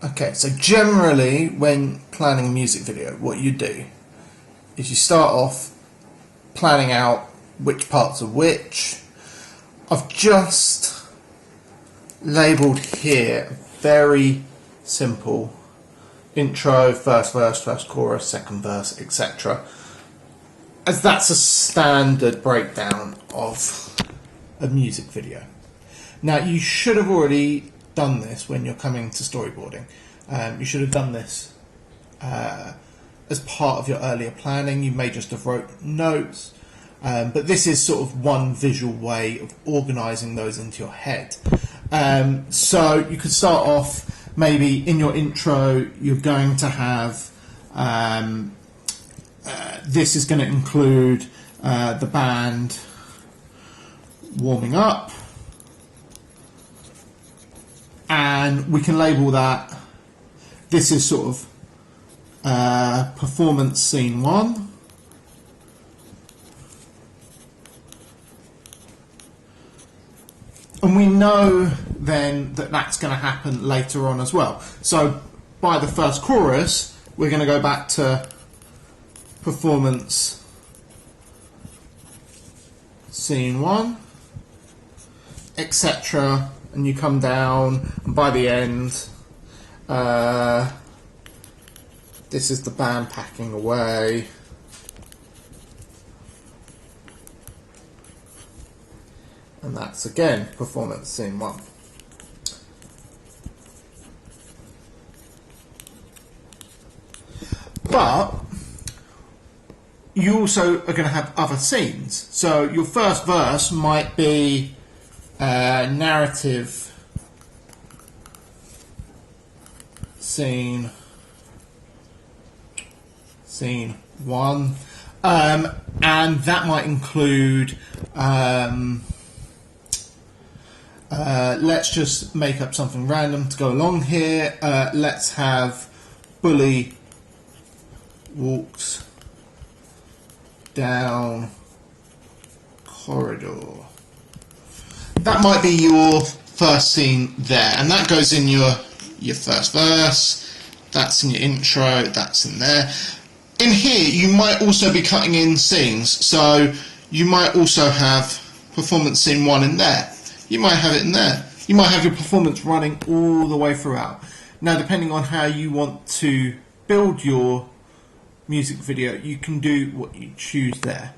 Okay, so generally when planning a music video, what you do is you start off planning out which parts are which. I've just labelled here very simple intro, first verse, first chorus, second verse, etc. As that's a standard breakdown of a music video. Now you should have already done this when you're coming to storyboarding. You should have done this as part of your earlier planning. You may just have wrote notes, but this is sort of one visual way of organising those into your head. So you could start off maybe in your intro. You're going to have this is going to include the band warming up, and we can label that. This is sort of performance scene 1. And we know then that that's going to happen later on as well. So by the first chorus, we're going to go back to performance scene 1, etc. And you come down, and by the end, this is the band packing away. And that's again performance scene 1. But you also are going to have other scenes. So your first verse might be narrative scene 1, and that might include let's just make up something random to go along here. Let's have Bully walks down corridor. That might be your first scene there, and that goes in your first verse. That's in your intro. That's in there. In here, you might also be cutting in scenes, so you might also have performance scene 1 in there. You might have it in there. You might have your performance running all the way throughout. Now, depending on how you want to build your music video, you can do what you choose there.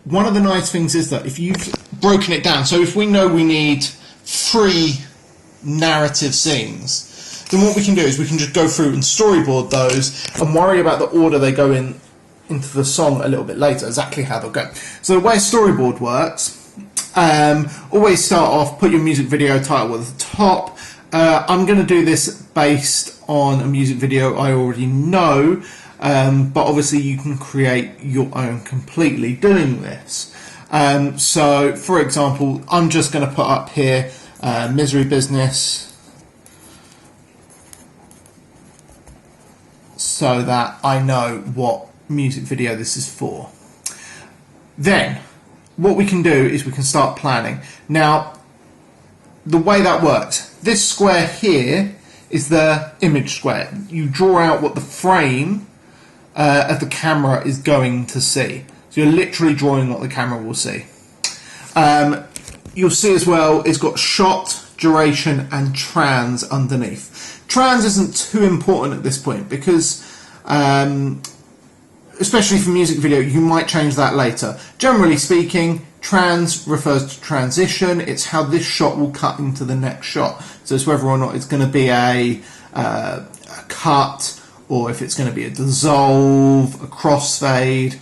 One of the nice things is that if you've broken it down, so if we know we need 3 narrative scenes, then what we can do is we can just go through and storyboard those and worry about the order they go in into the song a little bit later, exactly how they'll go. So the way a storyboard works, always start off, put your music video title at the top. I'm going to do this based on a music video I already know, but obviously you can create your own completely doing this. So for example, I'm just going to put up here Misery Business, so that I know what music video this is for. Then what we can do is we can start planning. Now, the way that works, this square here is the image square. You draw out what the frame of the camera is going to see. So you're literally drawing what the camera will see. You'll see as well it's got shot, duration and trans underneath. Trans isn't too important at this point because especially for music video, you might change that later. Generally speaking, trans refers to transition. It's how this shot will cut into the next shot. So it's whether or not it's going to be a cut, or if it's going to be a dissolve, a crossfade,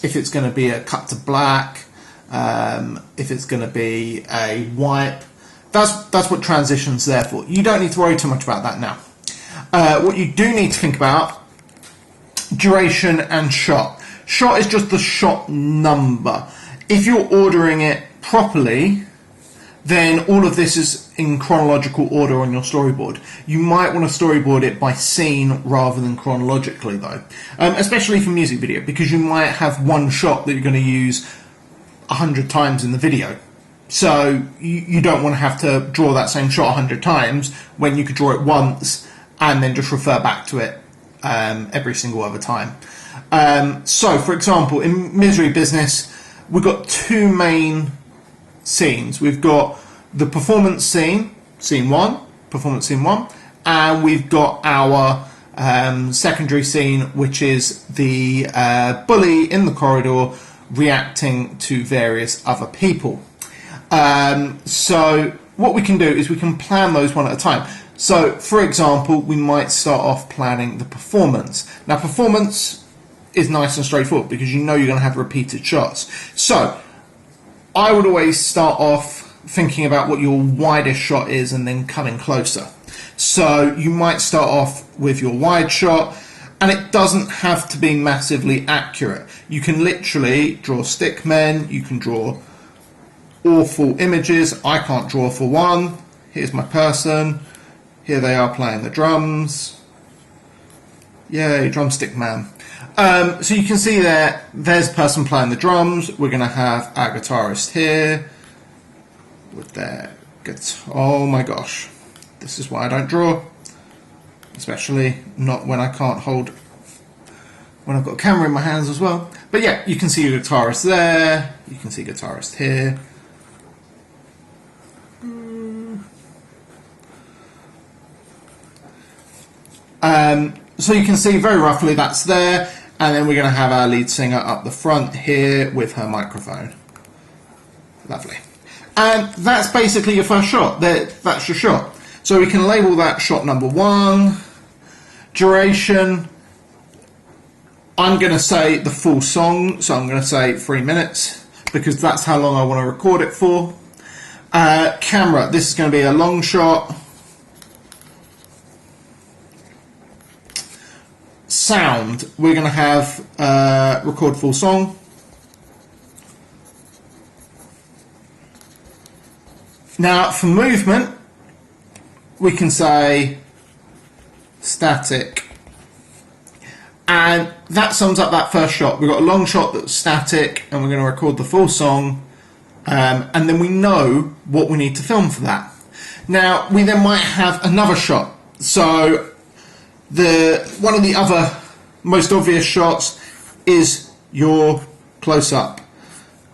if it's going to be a cut to black, if it's going to be a wipe. That's what transition's there for. You don't need to worry too much about that now. What you do need to think about, duration and shot. Shot is just the shot number. If you're ordering it properly, then all of this is in chronological order on your storyboard. You might want to storyboard it by scene rather than chronologically though, especially for music video, because you might have one shot that you're going to use 100 times in the video. So you don't want to have to draw that same shot 100 times when you could draw it once and then just refer back to it every single other time. So, for example, in Misery Business, we've got two main scenes. We've got the performance scene, scene 1, performance scene 1, and we've got our secondary scene, which is the bully in the corridor reacting to various other people. So what we can do is we can plan those one at a time. So, for example, we might start off planning the performance. Now, performance is nice and straightforward because you know you're going to have repeated shots. So, I would always start off thinking about what your widest shot is and then coming closer. So, you might start off with your wide shot, and it doesn't have to be massively accurate. You can literally draw stick men, you can draw awful images. I can't draw for one. Here's my person. Here they are playing the drums. Yay, drumstick man. So you can see there's a person playing the drums. We're going to have our guitarist here with their guitar. Oh my gosh, this is why I don't draw, especially not when I can't hold, when I've got a camera in my hands as well. But yeah, you can see your guitarist there. You can see guitarist here. So you can see very roughly that's there, and then we're going to have our lead singer up the front here with her microphone. Lovely. And that's basically your first shot. That's your shot. So we can label that shot number 1. Duration, I'm going to say the full song, so I'm going to say 3 minutes because that's how long I want to record it for. Camera, this is going to be a long shot. Sound, we're going to have record full song. Now for movement, we can say static, and that sums up that first shot. We've got a long shot that's static, and we're going to record the full song, and then we know what we need to film for that. Now we then might have another shot. So one of the other most obvious shots is your close-up.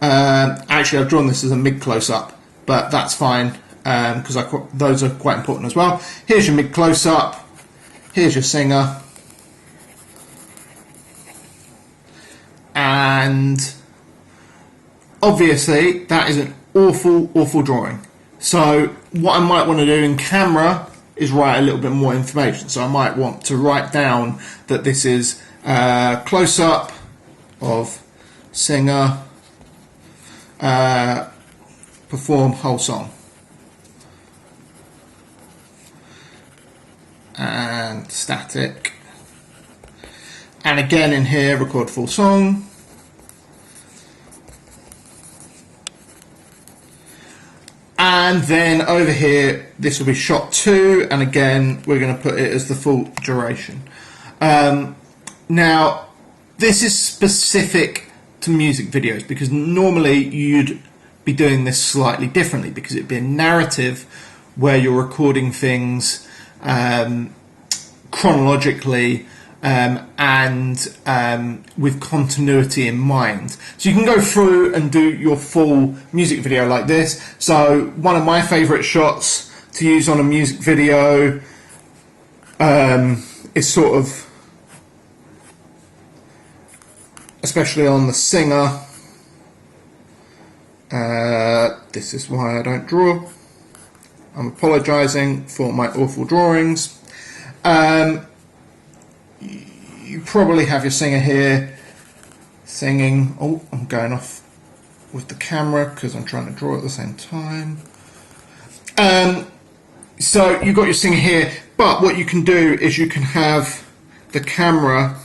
Actually, I've drawn this as a mid close-up, but that's fine because those are quite important as well. Here's your mid close-up. Here's your singer, and obviously that is an awful drawing. So what I might want to do in camera is write a little bit more information. So I might want to write down that this is close-up of singer, perform whole song, and static, and again in here record full song. And then over here, this will be shot 2, and again, we're going to put it as the full duration. Now, this is specific to music videos because normally you'd be doing this slightly differently because it'd be a narrative where you're recording things chronologically and with continuity in mind. So you can go through and do your full music video like this. So one of my favourite shots to use on a music video is sort of, especially on the singer, this is why I don't draw. I'm apologising for my awful drawings. You probably have your singer here singing. Oh, I'm going off with the camera because I'm trying to draw at the same time. So you've got your singer here, but what you can do is you can have the camera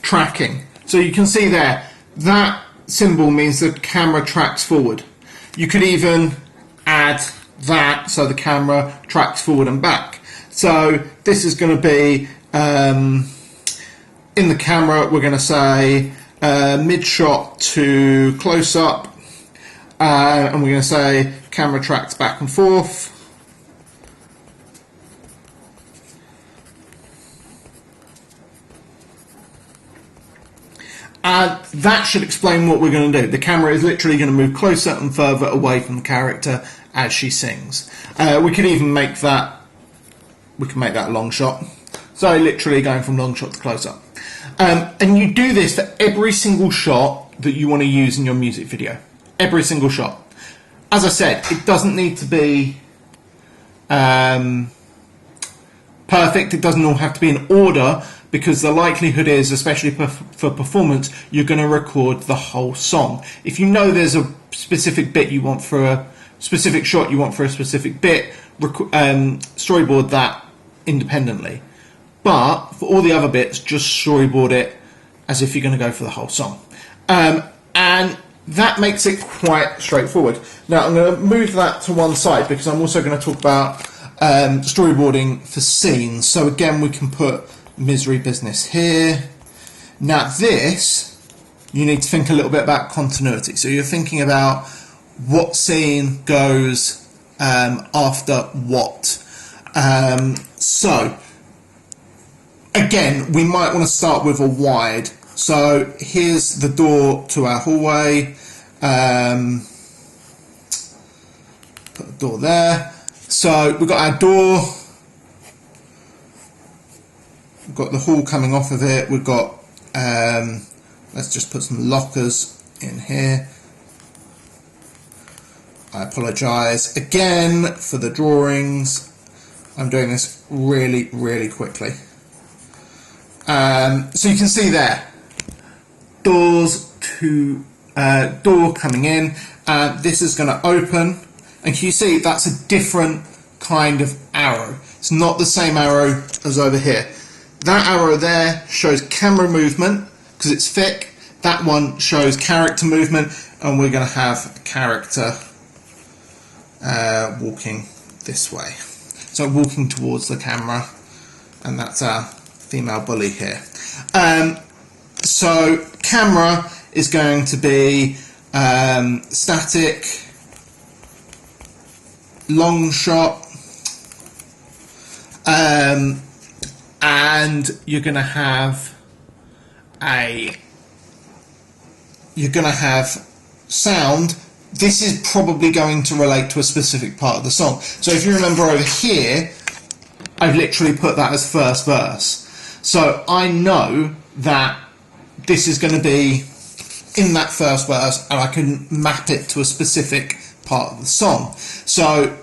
tracking. So you can see there, that symbol means the camera tracks forward. You could even add that so the camera tracks forward and back. So this is going to be in the camera, we're going to say mid shot to close up, and we're going to say camera tracks back and forth. And that should explain what we're going to do. The camera is literally going to move closer and further away from the character as she sings. We could even make that, we can make that a long shot. So literally going from long shot to close up. And you do this for every single shot that you want to use in your music video. Every single shot. As I said, it doesn't need to be perfect. It doesn't all have to be in order, because the likelihood is, especially for performance, you're going to record the whole song. If you know there's a specific bit you want for a specific shot you want for a specific bit, storyboard that independently. But for all the other bits, just storyboard it as if you're going to go for the whole song. And that makes it quite straightforward. Now I'm going to move that to one side because I'm also going to talk about storyboarding for scenes. So again, we can put Misery Business here. Now this, you need to think a little bit about continuity. So you're thinking about what scene goes after what. So again, we might want to start with a wide. So here's the door to our hallway. Put the door there. So we've got our door. We've got the hall coming off of it. We've got, let's just put some lockers in here. I apologise again for the drawings. I'm doing this really, really quickly. So you can see there, doors to door coming in. This is going to open, and can you see that's a different kind of arrow? It's not the same arrow as over here. That arrow there shows camera movement because it's thick. That one shows character movement, and we're going to have a character walking this way. So walking towards the camera, and that's our female bully here. So camera is going to be static, long shot, and you're going to have sound. This is probably going to relate to a specific part of the song. So if you remember over here, I've literally put that as first verse. So I know that this is going to be in that first verse, and I can map it to a specific part of the song. So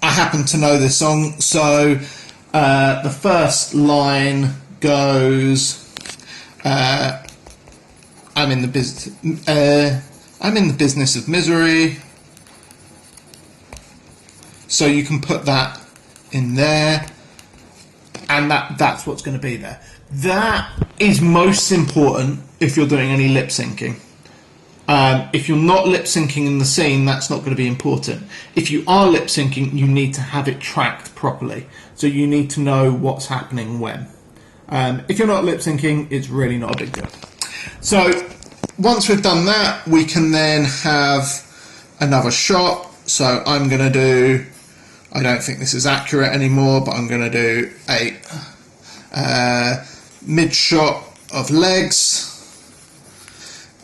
I happen to know this song. So the first line goes, I'm in the business of misery. So you can put that in there, and that's what's going to be there. That is most important if you're doing any lip syncing. If you're not lip syncing in the scene, that's not going to be important. If you are lip syncing, you need to have it tracked properly. So you need to know what's happening when. If you're not lip syncing, it's really not a big deal. So once we've done that, we can then have another shot. So I'm going to do, I don't think this is accurate anymore, but I'm going to do a mid shot of legs.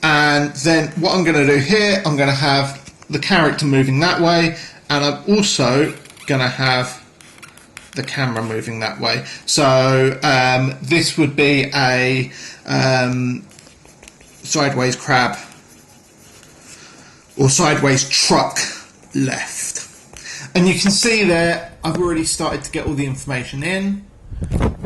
And then what I'm going to do here, I'm going to have the character moving that way, and I'm also going to have the camera moving that way. So this would be a sideways crab or sideways truck left. And you can see there, I've already started to get all the information in.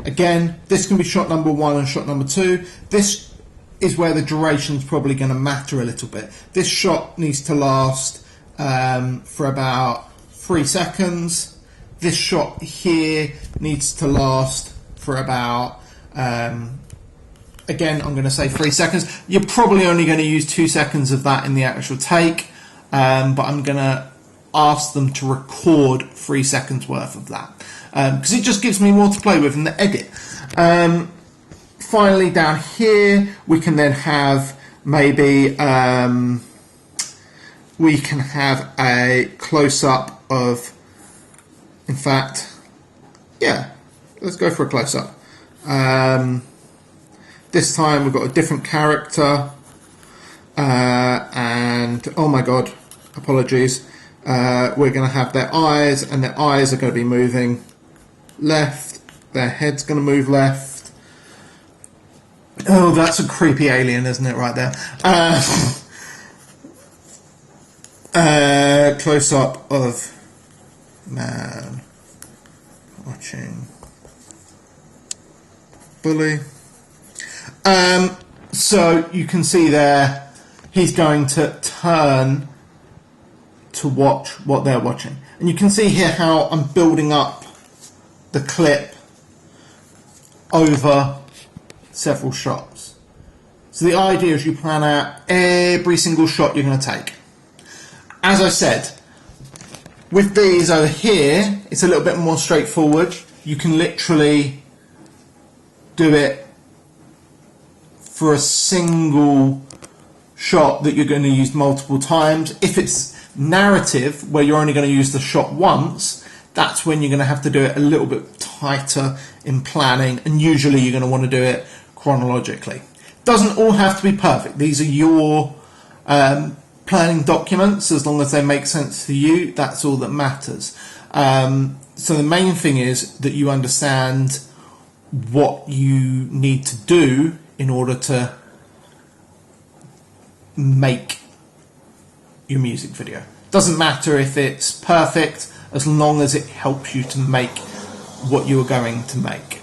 Again, this can be shot number 1 and shot number 2. This is where the duration's probably going to matter a little bit. This shot needs to last for about 3 seconds. This shot here needs to last for about, again, I'm going to say 3 seconds. You're probably only going to use 2 seconds of that in the actual take, but I'm going to ask them to record 3 seconds worth of that, because it just gives me more to play with in the edit. Finally, down here, we can then have maybe we can have a close-up of, in fact, yeah, let's go for a close-up. This time we've got a different character, and oh my god, apologies, we're going to have their eyes, and their eyes are going to be moving left, their head's going to move left. Oh, that's a creepy alien, isn't it, right there? Close-up of man watching bully. So you can see there, he's going to turn to watch what they're watching. And you can see here how I'm building up the clip over several shots. So the idea is you plan out every single shot you're going to take. As I said, with these over here, it's a little bit more straightforward. You can literally do it for a single shot that you're going to use multiple times. If it's narrative, where you're only going to use the shot once, that's when you're going to have to do it a little bit tighter in planning, and usually you're going to want to do it chronologically. Doesn't all have to be perfect. These are your planning documents. As long as they make sense to you, that's all that matters. So the main thing is that you understand what you need to do in order to make your music video. Doesn't matter if it's perfect, as long as it helps you to make what you are going to make.